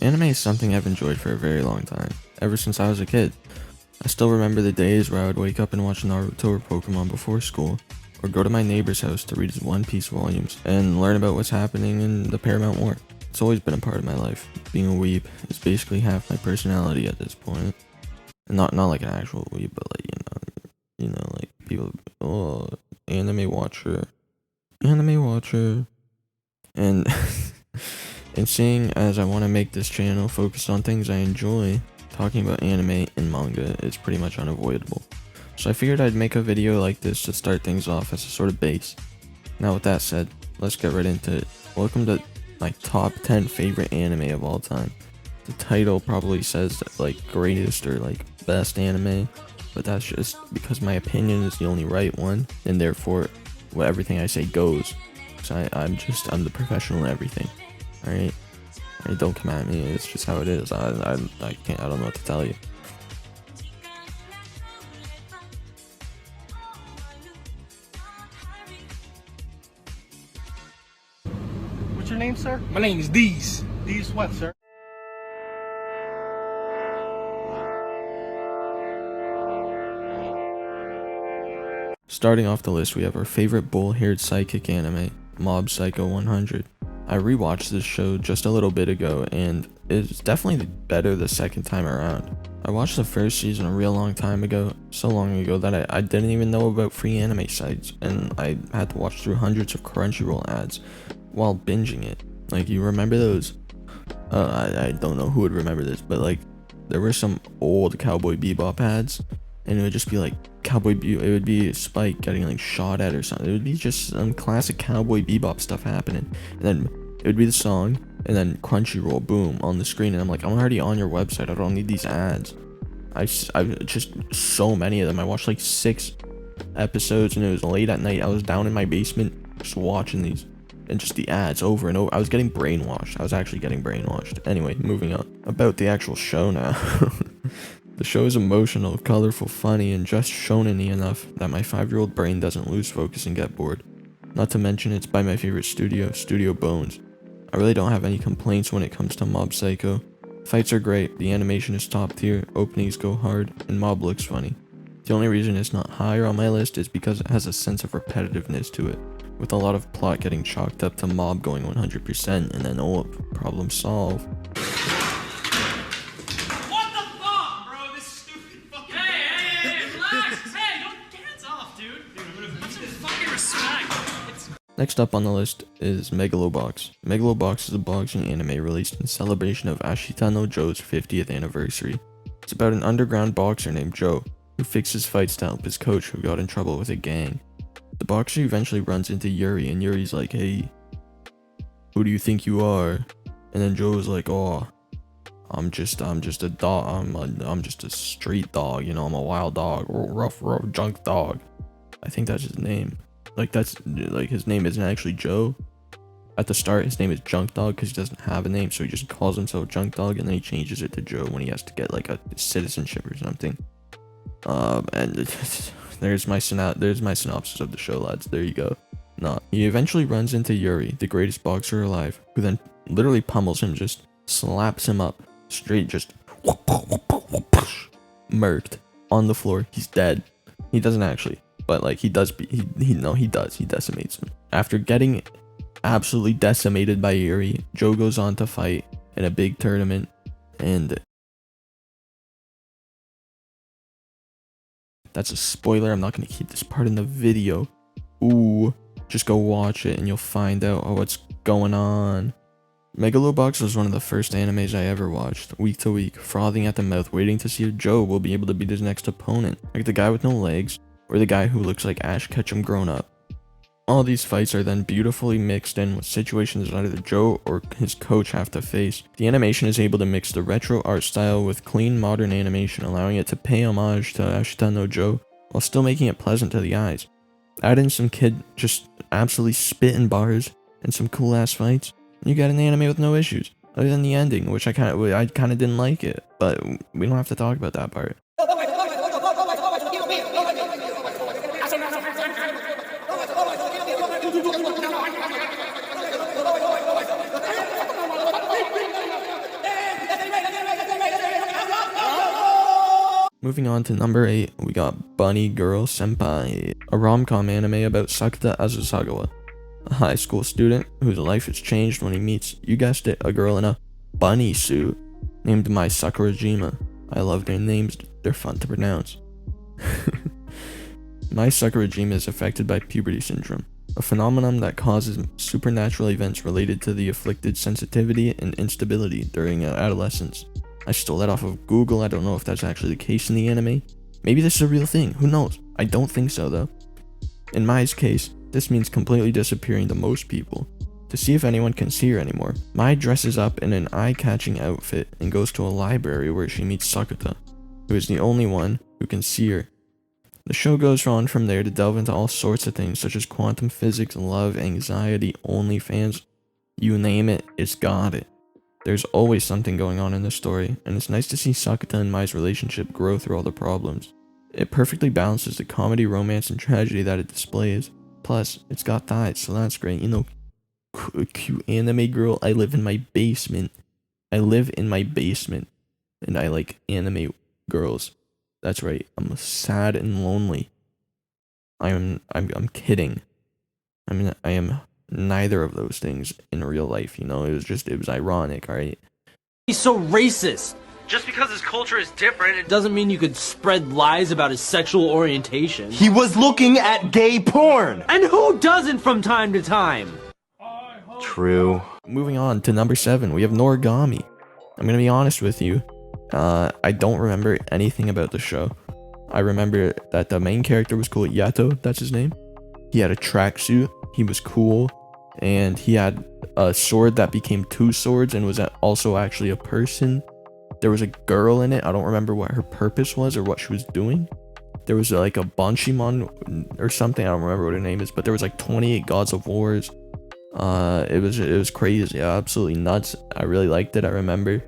Anime is something I've enjoyed for a very long time, ever since I was a kid. I still remember the days where I would wake up and watch Naruto or Pokemon before school, or go to my neighbor's house to read his One Piece volumes and learn about what's happening in the Paramount War. It's always been a part of my life. Being a weeb is basically half my personality at this point. And not like an actual weeb, but like like people, oh, anime watcher, and and seeing as I want to make this channel focused on things I enjoy, talking about anime and manga is pretty much unavoidable. So I figured I'd make a video like this to start things off as a sort of base. Now with that said, let's get right into it. Welcome to my top 10 favorite anime of all time. The title probably says like greatest or like best anime, but that's just because my opinion is the only right one, and therefore everything I say goes. So I'm the professional in everything. Alright? Don't come at me, it's just how it is. I don't know what to tell you. What's your name, sir? My name is Deez. These what, sir? Starting off the list, we have our favorite bull-haired psychic anime, Mob Psycho 100. I rewatched this show just a little bit ago, and it's definitely better the second time around. I watched the first season a real long time ago, so long ago that I didn't even know about free anime sites, and I had to watch through hundreds of Crunchyroll ads while binging it. Like, you remember those? I don't know who would remember this, but like, there were some old Cowboy Bebop ads, and it would just be like it would be Spike getting like shot at or something. It would be just some classic Cowboy Bebop stuff happening, and then it would be the song, and then Crunchyroll, boom, on the screen, and I'm like, I'm already on your website, I don't need these ads. I just so many of them. I watched like 6 episodes, and it was late at night. I was down in my basement just watching these, and just the ads over and over. I was getting brainwashed. I was actually getting brainwashed. Anyway, moving on. About the actual show now. The show is emotional, colorful, funny, and just shonen-y enough that my 5-year-old brain doesn't lose focus and get bored. Not to mention it's by my favorite studio, Studio Bones. I really don't have any complaints when it comes to Mob Psycho. Fights are great, the animation is top tier, openings go hard, and Mob looks funny. The only reason it's not higher on my list is because it has a sense of repetitiveness to it, with a lot of plot getting chalked up to Mob going 100% and then problem solved. Next up on the list is Megalobox. Megalobox is a boxing anime released in celebration of Ashita no Joe's 50th anniversary. It's about an underground boxer named Joe, who fixes fights to help his coach who got in trouble with a gang. The boxer eventually runs into Yuri, and Yuri's like, hey, who do you think you are? And then Joe's like, oh, I'm just a dog, I'm just a street dog, you know, I'm a wild dog, rough junk dog. I think that's his name. Like, that's like, his name isn't actually Joe. At the start, his name is Junk Dog because he doesn't have a name, so he just calls himself Junk Dog, and then he changes it to Joe when he has to get like a citizenship or something. And there's my synopsis of the show, lads. There you go. He eventually runs into Yuri, the greatest boxer alive, who then literally pummels him, just slaps him up straight, just murked on the floor. He's dead. He doesn't actually. But like, he decimates him. After getting absolutely decimated by Yuri, Joe goes on to fight in a big tournament, and that's a spoiler. I'm not going to keep this part in the video. Ooh, just go watch it and you'll find out what's going on. Megalobox was one of the first animes I ever watched, week to week, frothing at the mouth, waiting to see if Joe will be able to beat his next opponent, like the guy with no legs, or the guy who looks like Ash Ketchum grown up. All these fights are then beautifully mixed in with situations that either Joe or his coach have to face. The animation is able to mix the retro art style with clean modern animation, allowing it to pay homage to Ashita no Joe, while still making it pleasant to the eyes. Add in some kid just absolutely spitting bars and some cool ass fights, and you got an anime with no issues, other than the ending, which I kind of didn't like it, but we don't have to talk about that part. Moving on to number 8, we got Bunny Girl Senpai, a rom-com anime about Sakata Azusagawa, a high school student whose life is changed when he meets, you guessed it, a girl in a bunny suit named Mai Sakurajima. I love their names, they're fun to pronounce. Mai Sakurajima is affected by puberty syndrome, a phenomenon that causes supernatural events related to the afflicted sensitivity and instability during adolescence. I stole that off of Google. I don't know if that's actually the case in the anime. Maybe this is a real thing, who knows? I don't think so though. In Mai's case, this means completely disappearing to most people. To see if anyone can see her anymore, Mai dresses up in an eye-catching outfit and goes to a library where she meets Sakata, who is the only one who can see her. The show goes on from there to delve into all sorts of things such as quantum physics, love, anxiety, OnlyFans, you name it, it's got it. There's always something going on in the story, and it's nice to see Sakata and Mai's relationship grow through all the problems. It perfectly balances the comedy, romance, and tragedy that it displays. Plus, it's got thighs, so that's great. You know, cute anime girl. I live in my basement. And I like anime girls. That's right. I'm sad and lonely. I'm kidding. I am neither of those things in real life, you know. It was ironic, alright? He's so racist. Just because his culture is different, it doesn't mean you could spread lies about his sexual orientation. He was looking at gay porn! And who doesn't from time to time? True. Moving on to number 7, we have Noragami. I'm gonna be honest with you. I don't remember anything about the show. I remember that the main character was cool. Yato, that's his name. He had a tracksuit. He was cool. And he had a sword that became 2 swords and was also actually a person. There was a girl in it. I don't remember what her purpose was or what she was doing. There was like a Banshimon or something. I don't remember what her name is. But there was like 28 Gods of Wars. It was crazy. Absolutely nuts. I really liked it. I remember.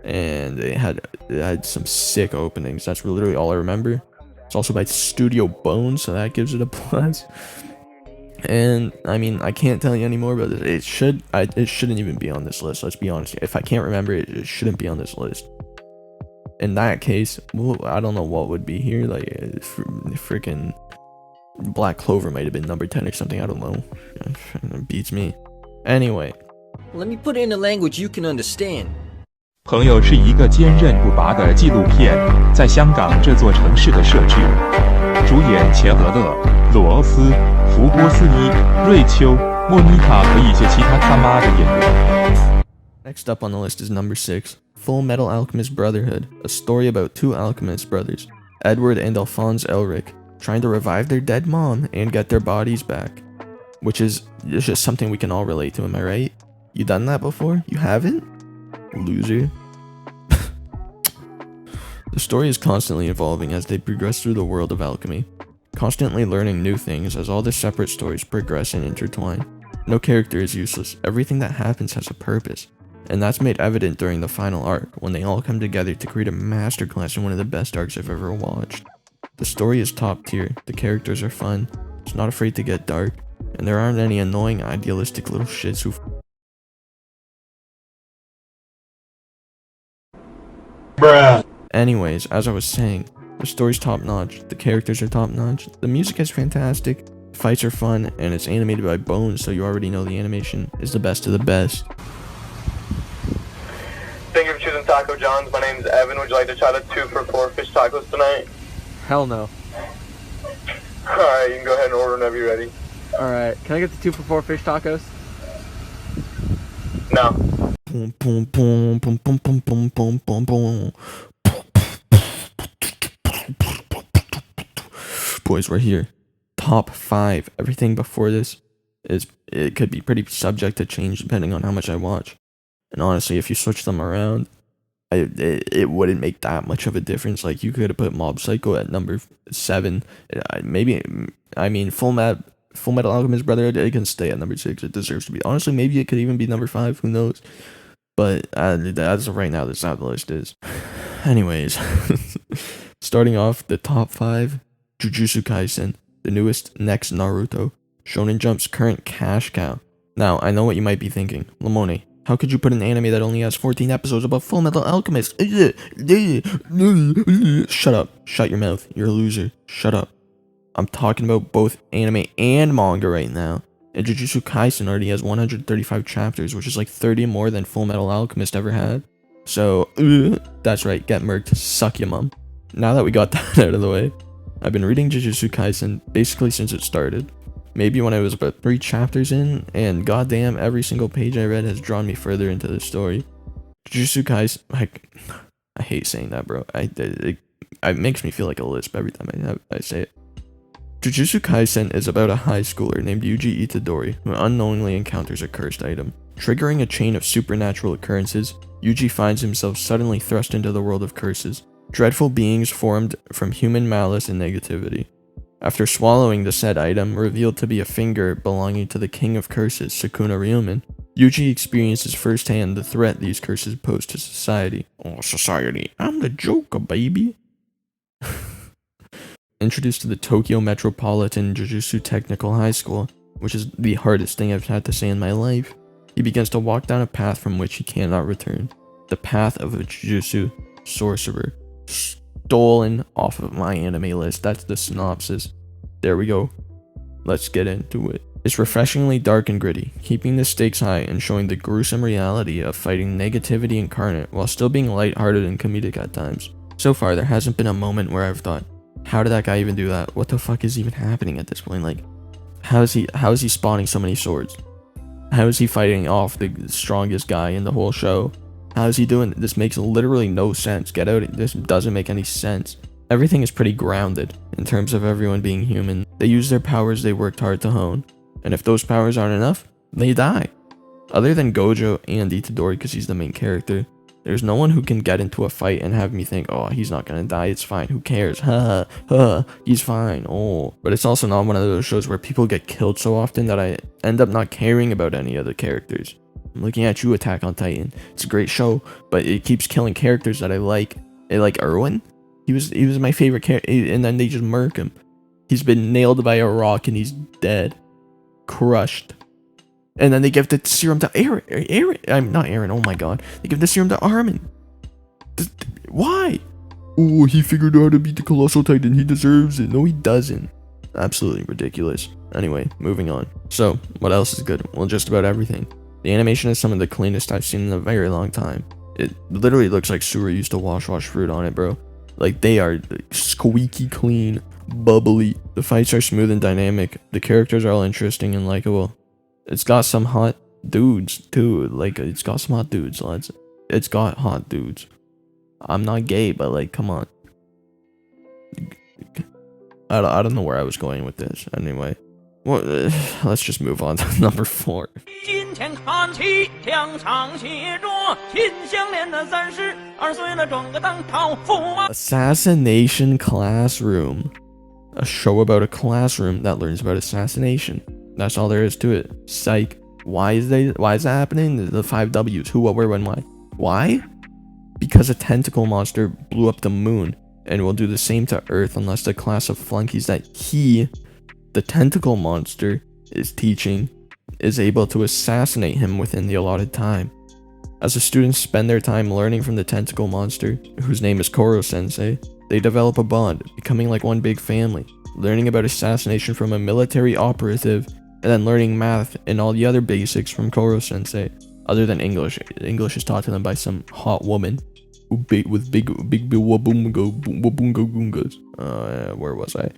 And it had some sick openings. That's literally all I remember. It's also by Studio Bones, so that gives it a plus. And I mean, I can't tell you any more about this. It shouldn't even be on this list. Let's be honest. If I can't remember it, it shouldn't be on this list. In that case, well, I don't know what would be here. Like, freaking Black Clover might have been number 10 or something. I don't know. It beats me. Anyway, let me put it in a language you can understand. 朋友是一个坚韧不拔的纪录片，在香港这座城市的摄制，主演钱德勒、鲁欧斯、福波斯尼、瑞秋、莫妮卡和一些其他他妈的演员。Next up on the list is number 6, Full Metal Alchemist Brotherhood, a story about 2 alchemist brothers, Edward and Alphonse Elric, trying to revive their dead mom and get their bodies back. Which is just something we can all relate to, am I right? You done that before? You haven't? Loser. The story is constantly evolving as they progress through the world of alchemy, constantly learning new things as all the separate stories progress and intertwine. No character is useless, everything that happens has a purpose, and that's made evident during the final arc, when they all come together to create a masterclass in one of the best arcs I've ever watched. The story is top tier, the characters are fun, it's not afraid to get dark, and there aren't any annoying idealistic little shits who Bruh. Anyways, as I was saying, the story's top notch, the characters are top notch, the music is fantastic, fights are fun, and it's animated by Bones, so you already know the animation is the best of the best. Thank you for choosing Taco John's. My name is Evan. Would you like to try the 2 for $4 fish tacos tonight? Hell no. Alright, you can go ahead and order whenever you're ready. Alright, can I get the 2 for $4 fish tacos? No. Boom, boom, boom, boom, boom, boom, boom, boom, boom, boom. Boys, we're here. Top 5. Everything before this it could be pretty subject to change depending on how much I watch. And honestly, if you switch them around, it wouldn't make that much of a difference. Like, you could have put Mob Psycho at number 7. Maybe, I mean, Full Metal Alchemist Brotherhood, it can stay at number 6. It deserves to be. Honestly, maybe it could even be number 5. Who knows? But as of right now, that's how the list is. Anyways, starting off the top 5, Jujutsu Kaisen, the newest next Naruto, Shonen Jump's current cash cow. Now, I know what you might be thinking. Lamone, How could you put an anime that only has 14 episodes about Full Metal Alchemist? Shut up. Shut your mouth. You're a loser. Shut up. I'm talking about both anime and manga right now. And Jujutsu Kaisen already has 135 chapters, which is like 30 more than Full Metal Alchemist ever had. So, that's right, get murked. Suck ya, mum. Now that we got that out of the way, I've been reading Jujutsu Kaisen basically since it started. Maybe when I was about 3 chapters in, and goddamn, every single page I read has drawn me further into the story. Jujutsu Kaisen, I hate saying that, bro. It makes me feel like a lisp every time I say it. Jujutsu Kaisen is about a high schooler named Yuji Itadori who unknowingly encounters a cursed item. Triggering a chain of supernatural occurrences, Yuji finds himself suddenly thrust into the world of curses. Dreadful beings formed from human malice and negativity. After swallowing the said item, revealed to be a finger belonging to the king of curses, Sukuna Ryumen, Yuji experiences firsthand the threat these curses pose to society. Oh, society, I'm the Joker, baby. Introduced to the Tokyo Metropolitan Jujutsu Technical High School, which is the hardest thing I've had to say in my life, he begins to walk down a path from which he cannot return. The path of a Jujutsu sorcerer. Stolen off of my anime list. That's the synopsis. There we go. Let's get into it. It's refreshingly dark and gritty, keeping the stakes high and showing the gruesome reality of fighting negativity incarnate while still being lighthearted and comedic at times. So far, there hasn't been a moment where I've thought, how did that guy even do that? What the fuck is even happening at this point? Like, how is he spawning so many swords? How is he fighting off the strongest guy in the whole show? How is he doing it? This makes literally no sense. Get out. This doesn't make any sense. Everything is pretty grounded in terms of everyone being human. They use their powers they worked hard to hone. And if those powers aren't enough, they die. Other than Gojo and Itadori, because he's the main character, there's no one who can get into a fight and have me think, oh, he's not gonna die, it's fine, who cares, he's fine, oh. But it's also not one of those shows where people get killed so often that I end up not caring about any other characters. I'm looking at you, Attack on Titan. It's a great show, but it keeps killing characters that I like. I like Erwin. He was my favorite character, and then they just murk him. He's been nailed by a rock and he's dead. Crushed. And then they give the serum to Aaron. I'm not Aaron, oh my god. They give the serum to Armin. Why? Oh, he figured out how to beat the Colossal Titan. He deserves it. No, he doesn't. Absolutely ridiculous. Anyway, moving on. So, what else is good? Well, just about everything. The animation is some of the cleanest I've seen in a very long time. It literally looks like Sura used to wash fruit on it, bro. Like, they are squeaky clean, bubbly. The fights are smooth and dynamic. The characters are all interesting and likable. It's got some hot dudes, too. Like, it's got some hot dudes, lads. It's got hot dudes. I'm not gay, but, like, come on. I don't know where I was going with this. Anyway. Well, let's just move on to number 4. Assassination Classroom. A show about a classroom that learns about assassination. That's all there is to it. Psych. Why is that happening? The 5 W's. Who, what, where, when, why? Why? Because a tentacle monster blew up the moon and will do the same to Earth unless the class of flunkies that the tentacle monster, is teaching is able to assassinate him within the allotted time. As the students spend their time learning from the tentacle monster, whose name is Koro Sensei, they develop a bond, becoming like one big family, learning about assassination from a military operative, and then learning math and all the other basics from Koro Sensei, other than English. English is taught to them by some hot woman with big wabungo gungas. Where was I?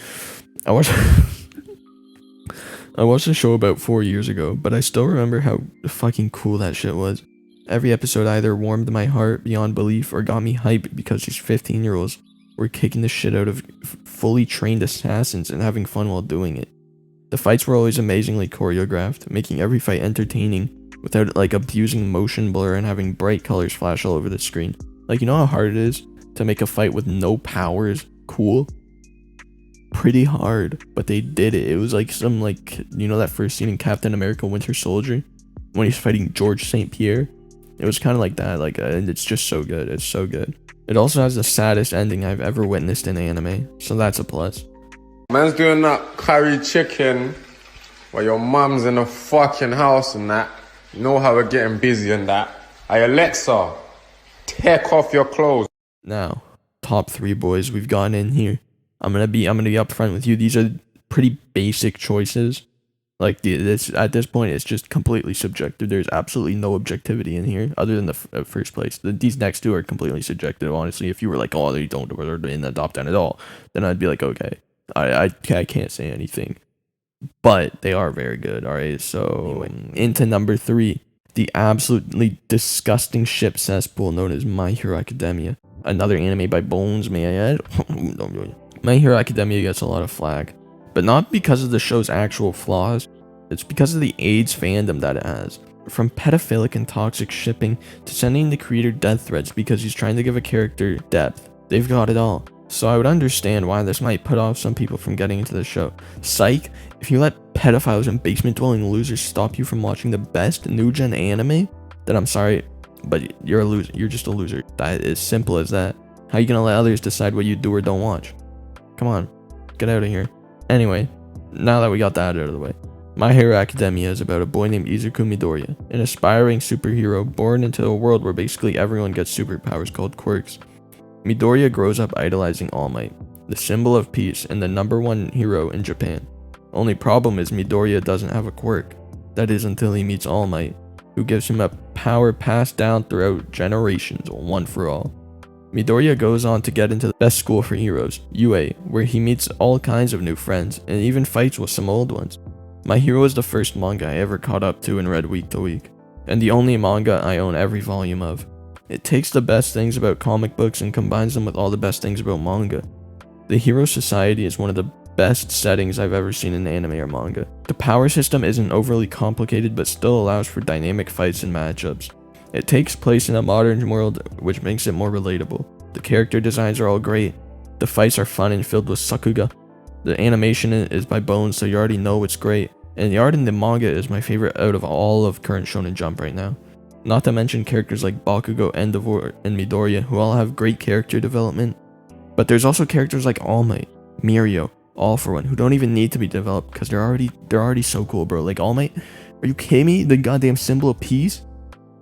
I watched the show about 4 years ago, but I still remember how fucking cool that shit was. Every episode either warmed my heart beyond belief or got me hyped because these 15-year-olds were kicking the shit out of fully trained assassins and having fun while doing it. The fights were always amazingly choreographed, making every fight entertaining without like abusing motion blur and having bright colors flash all over the screen. Like, you know how hard it is to make a fight with no powers cool? Pretty hard, but they did it. It was like some, like, you know that first scene in Captain America Winter Soldier when he's fighting George St. Pierre? It was kind of like that, like, and it's just so good. It's so good. It also has the saddest ending I've ever witnessed in anime, so that's a plus. Man's doing that curry chicken while your mum's in the fucking house and that. Know how we're getting busy and that. Hey Alexa, take off your clothes. Now, top 3 boys we've gotten in here. I'm gonna be upfront with you. These are pretty basic choices. Like at this point, it's just completely subjective. There's absolutely no objectivity in here, other than the first place. These next 2 are completely subjective. Honestly, if you were like, oh, they don't or in the top 10 at all, then I'd be like, okay, I can't say anything. But they are very good. All right, so into number 3, the absolutely disgusting ship cesspool known as My Hero Academia. Another anime by Bones, may I add? My Hero Academia gets a lot of flack, but not because of the show's actual flaws. It's because of the AIDS fandom that it has. From pedophilic and toxic shipping to sending the creator death threats because he's trying to give a character depth. They've got it all. So I would understand why this might put off some people from getting into the show. Psych, if you let pedophiles and basement-dwelling losers stop you from watching the best new-gen anime, then I'm sorry, but you're a loser. You're just a loser. That is simple as that. How are you gonna let others decide what you do or don't watch? Come on, get out of here. Anyway, now that we got that out of the way, My Hero Academia is about a boy named Izuku Midoriya, an aspiring superhero born into a world where basically everyone gets superpowers called quirks. Midoriya grows up idolizing All Might, the symbol of peace and the #1 hero in Japan. Only problem is Midoriya doesn't have a quirk. That is until he meets All Might, who gives him a power passed down throughout generations, one for all. Midoriya goes on to get into the best school for heroes, UA, where he meets all kinds of new friends and even fights with some old ones. My Hero is the first manga I ever caught up to and read week to week, and the only manga I own every volume of. It takes the best things about comic books and combines them with all the best things about manga. The Hero Society is one of the best settings I've ever seen in anime or manga. The power system isn't overly complicated but still allows for dynamic fights and matchups. It takes place in a modern world, which makes it more relatable. The character designs are all great. The fights are fun and filled with sakuga. The animation is by Bones, so you already know it's great. And the art in the manga is my favorite out of all of current Shonen Jump right now. Not to mention characters like Bakugo, Endeavor, and Midoriya, who all have great character development. But there's also characters like All Might, Mirio, All For One, who don't even need to be developed because they're already so cool, bro. Like All Might, are you kidding me? The goddamn symbol of peace.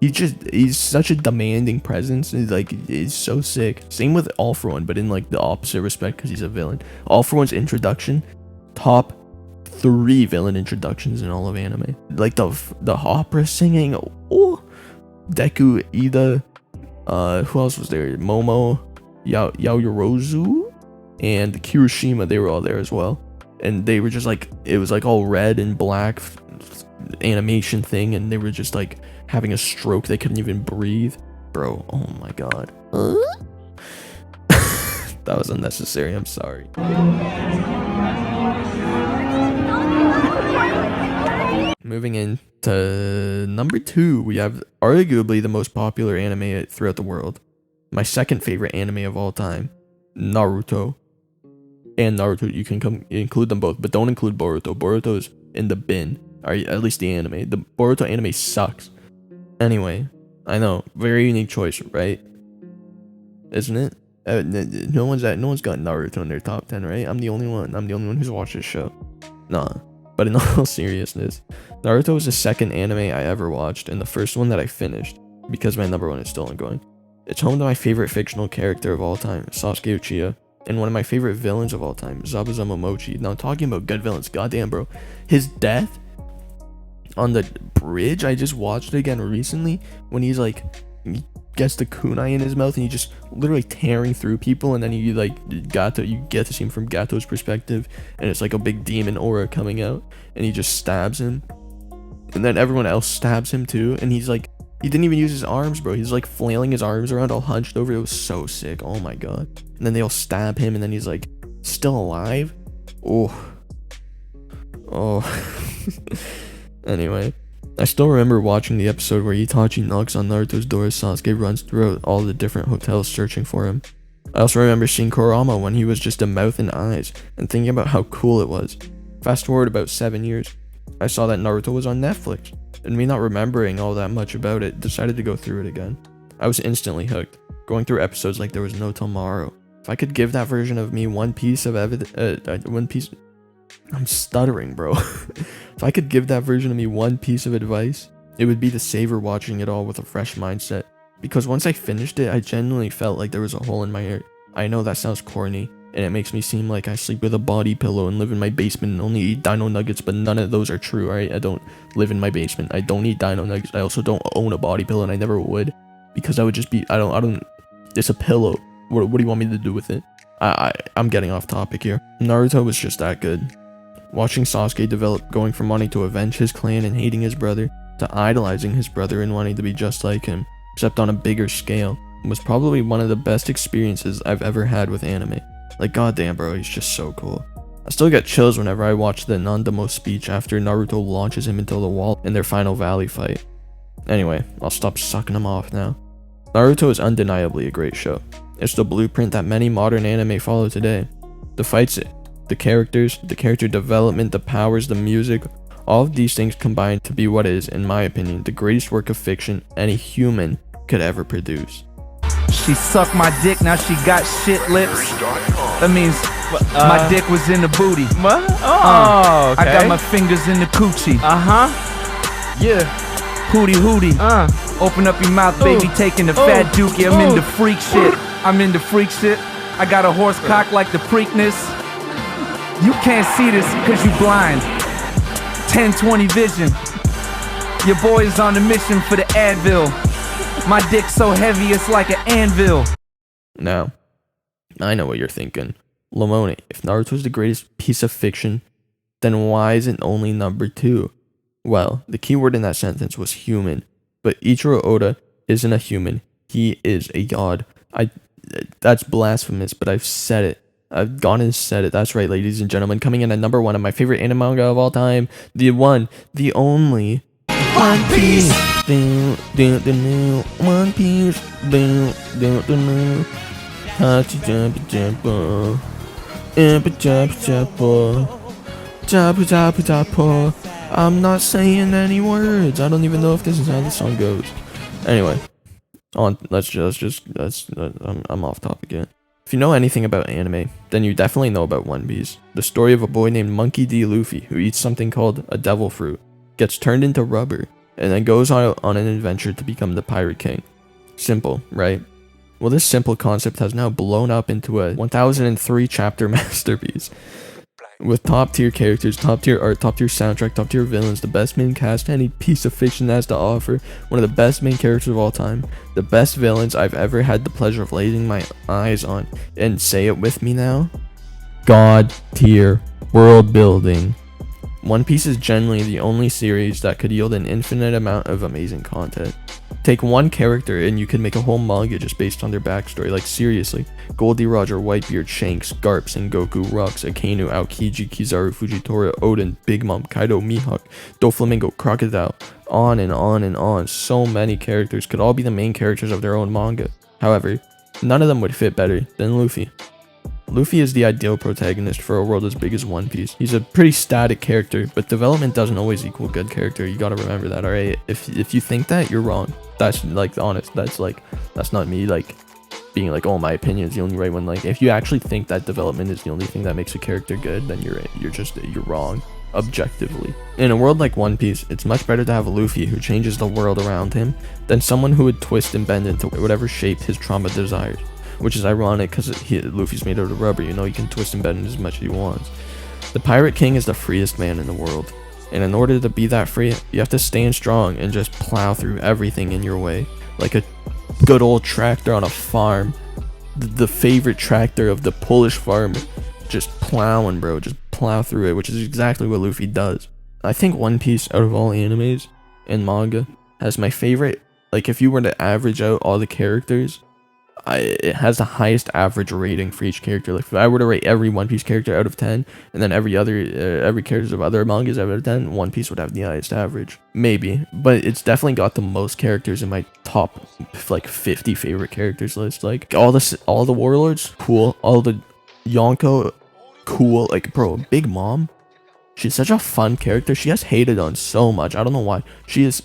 He's such a demanding presence. He's so sick. Same with All For One, but in like the opposite respect because he's a villain. All For One's introduction, top 3 villain introductions in all of anime. Like the opera singing. Oh, Deku, Ida. Who else was there? Momo, Yaoyorozu, and Kirishima. They were all there as well, and they were just like, it was like all red and black animation thing, and they were just like having a stroke. They couldn't even breathe, bro. Oh my god. That was unnecessary. I'm sorry. Moving into number 2, we have arguably the most popular anime throughout the world. My second favorite anime of all time, Naruto. And Naruto, you can include them both, but don't include Boruto. Boruto's in the bin, or at least the anime. The Boruto anime sucks. Anyway, I know, very unique choice, right? Isn't it? No one's got Naruto in their top 10, right? I'm the only one who's watched this show. Nah. But in all seriousness, Naruto was the second anime I ever watched, and the first one that I finished, because my number 1 is still ongoing. It's home to my favorite fictional character of all time, Sasuke Uchiha, and one of my favorite villains of all time, Zabuza Momochi. Now, talking about good villains, goddamn, bro. His death on the bridge, I just watched it again recently, when he's like, he gets the kunai in his mouth and he's just literally tearing through people, and then you get to see him from Gato's perspective, and it's like a big demon aura coming out, and he just stabs him, and then everyone else stabs him too, and he's like, he didn't even use his arms, bro. He's like flailing his arms around all hunched over. It was so sick. Oh my god. And then they all stab him, and then he's like still alive. Oh Anyway, I still remember watching the episode where Itachi knocks on Naruto's door as Sasuke runs throughout all the different hotels searching for him. I also remember seeing Kurama when he was just a mouth and eyes, and thinking about how cool it was. Fast forward about 7 years, I saw that Naruto was on Netflix, and me not remembering all that much about it, decided to go through it again. I was instantly hooked, going through episodes like there was no tomorrow. If I could give that version of me one piece of evidence, I'm stuttering, bro. If I could give that version of me one piece of advice, It would be to savor watching it all with a fresh mindset, because once I finished it, I genuinely felt like there was a hole in my heart. I know that sounds corny, and it makes me seem like I sleep with a body pillow and live in my basement and only eat dino nuggets, but none of those are true, alright? I don't live in my basement, I don't eat dino nuggets, I also don't own a body pillow, and I never would, because I would just be, I don't, it's a pillow. What do you want me to do with it? I'm getting off topic here. Naruto was just that good. Watching Sasuke develop, going from wanting to avenge his clan and hating his brother, to idolizing his brother and wanting to be just like him, except on a bigger scale, was probably one of the best experiences I've ever had with anime. Like, goddamn bro, he's just so cool. I still get chills whenever I watch the Nandamo speech after Naruto launches him into the wall in their final valley fight. Anyway, I'll stop sucking him off now. Naruto is undeniably a great show. It's the blueprint that many modern anime follow today. The fights, the characters, the character development, the powers, the music, all of these things combine to be what is, in my opinion, the greatest work of fiction any human could ever produce. She sucked my dick, now she got shit lips. That means my dick was in the booty. What? Oh, okay. I got my fingers in the coochie. Yeah. Hootie hootie. Open up your mouth, baby, taking the fat dookie. I'm into freak shit. I'm into freak shit. I got a horse cock like the Preakness. You can't see this cause you blind. 10/20 vision. Your boy is on a mission for the Advil. My dick's so heavy it's like an anvil. Now, I know what you're thinking. Lamone, if Naruto's the greatest piece of fiction, then why isn't only number 2? Well, the key word in that sentence was human. But Ichiro Oda isn't a human. He is a god. That's blasphemous, but I've said it. I've gone and said it. That's right, ladies and gentlemen. Coming in at number 1 of my favorite anime manga of all time. The one, the only. One Piece. One Piece. I'm not saying any words. I don't even know if this is how the song goes. Anyway, I'm off topic again. If you know anything about anime, then you definitely know about One Piece. The story of a boy named Monkey D. Luffy who eats something called a devil fruit, gets turned into rubber, and then goes on an adventure to become the Pirate King. Simple, right? Well, this simple concept has now blown up into a 1003 chapter masterpiece. With top tier characters, top tier art, top tier soundtrack, top tier villains, the best main cast any piece of fiction has to offer, one of the best main characters of all time, the best villains I've ever had the pleasure of laying my eyes on, and say it with me now, God tier world building. One Piece is generally the only series that could yield an infinite amount of amazing content. Take one character and you could make a whole manga just based on their backstory, like seriously. Goldie Roger, Whitebeard, Shanks, Garp, Sengoku, Rux, Akainu, Aokiji, Kizaru, Fujitora, Odin, Big Mom, Kaido, Mihawk, Doflamingo, Crocodile, on and on and on. So many characters could all be the main characters of their own manga. However, none of them would fit better than Luffy. Luffy is the ideal protagonist for a world as big as One Piece. He's a pretty static character, but development doesn't always equal good character. You gotta remember that, alright? If you think that, you're wrong. That's like honest. That's not me like being like, oh, my opinion is the only right one. Like, if you actually think that development is the only thing that makes a character good, then you're wrong objectively. In a world like One Piece, it's much better to have a Luffy who changes the world around him than someone who would twist and bend into whatever shape his trauma desires. Which is ironic because Luffy's made out of rubber, you know, he can twist and bend as much as he wants. The Pirate King is the freest man in the world, and in order to be that free, you have to stand strong and just plow through everything in your way, like a good old tractor on a farm, the favorite tractor of the Polish farmer, just plowing, bro, just plow through it, which is exactly what Luffy does. I think One Piece, out of all animes and manga, has my favorite, like if you were to average out all the characters, it has the highest average rating for each character. Like if I were to rate every One Piece character out of 10, and then every characters of other mangas out of 10, One Piece would have the highest average. Maybe, but it's definitely got the most characters in my top like 50 favorite characters list. Like all the warlords, cool. All the Yonko, cool. Like bro, Big Mom, she's such a fun character. She has hated on so much. I don't know why. She is.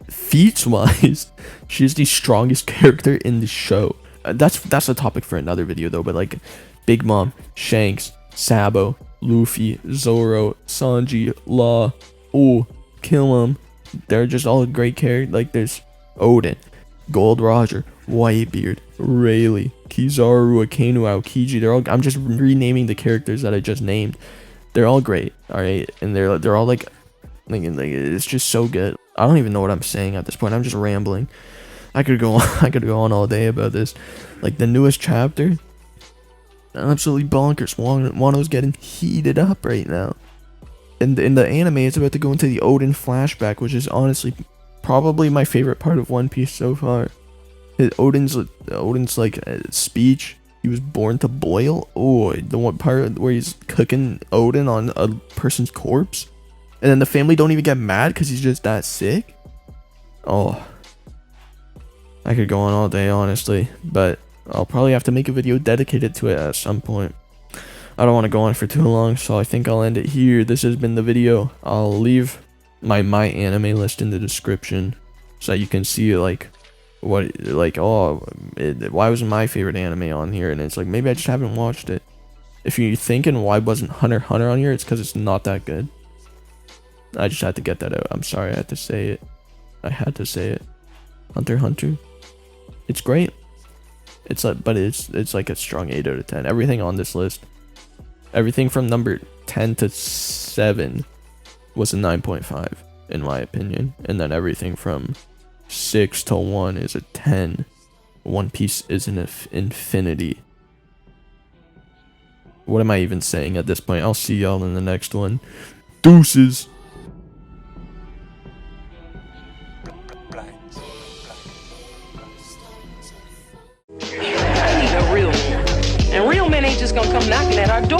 Feats wise, she's the strongest character in the show. That's a topic for another video though, but like Big Mom, Shanks, Sabo, Luffy, Zoro, Sanji, Law, Kill 'em, They're just all great characters. Like there's Odin, Gold Roger, Whitebeard, Rayleigh, Kizaru, Akainu, Aokiji. I'm just renaming the characters that I just named. They're all great, all right, and they're all like it's just so good. I don't even know what I'm saying at this point. I'm just rambling. I could go on all day about this. Like the newest chapter, absolutely bonkers. Wano's getting heated up right now. And in the anime, it's about to go into the Odin flashback, which is honestly probably my favorite part of One Piece so far. Odin's like speech. He was born to boil. Oh, the one part where he's cooking Odin on a person's corpse, and then the family don't even get mad because he's just that sick. Oh, I could go on all day, honestly, but I'll probably have to make a video dedicated to it at some point. I don't want to go on for too long, so I think I'll end it here. This has been the video. I'll leave my anime list in the description so that you can see like why wasn't my favorite anime on here, and it's like maybe I just haven't watched it. If you're thinking why wasn't Hunter x Hunter on here, it's because it's not that good. I just had to get that out. I'm sorry, I had to say it. Hunter x Hunter, it's great. It's like, but it's like a strong 8 out of 10. Everything on this list, everything from number 10 to 7 was a 9.5 in my opinion, and then everything from 6 to 1 is a 10. One Piece is an infinity. What am I even saying at this point? I'll see y'all in the next one. Deuces. And real men ain't just gonna come knocking at our door.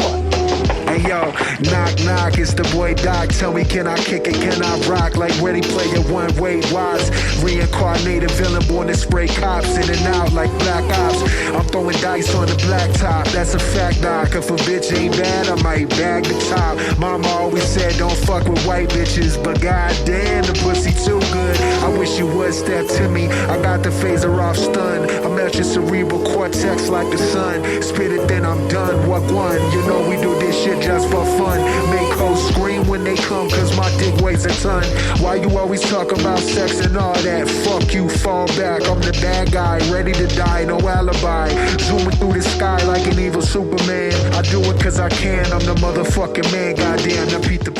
Hey yo, knock knock, it's the boy Doc. Tell me, can I kick it, can I rock? Like Ready Player One, Wade Watts. Reincarnated villain born to spray cops in and out like black ops. I'm throwing dice on the blacktop, that's a fact, Doc. If a bitch ain't bad, I might bag the top. Mama always said don't fuck with white bitches, but goddamn, the pussy too good. I wish you would step to me, I got the phaser off stun. I melt your cerebral cortex like the sun. Spit it, then I'm done, what one? You know we do this shit just for fun. Make hoes scream when they come, cause my dick weighs a ton. Why you always talk about sex and all that? Fuck you, fall back, I'm the bad guy, ready to die, no alibi. Zooming through the sky like an evil Superman. I do it cause I can, I'm the motherfucking man, goddamn, now beat the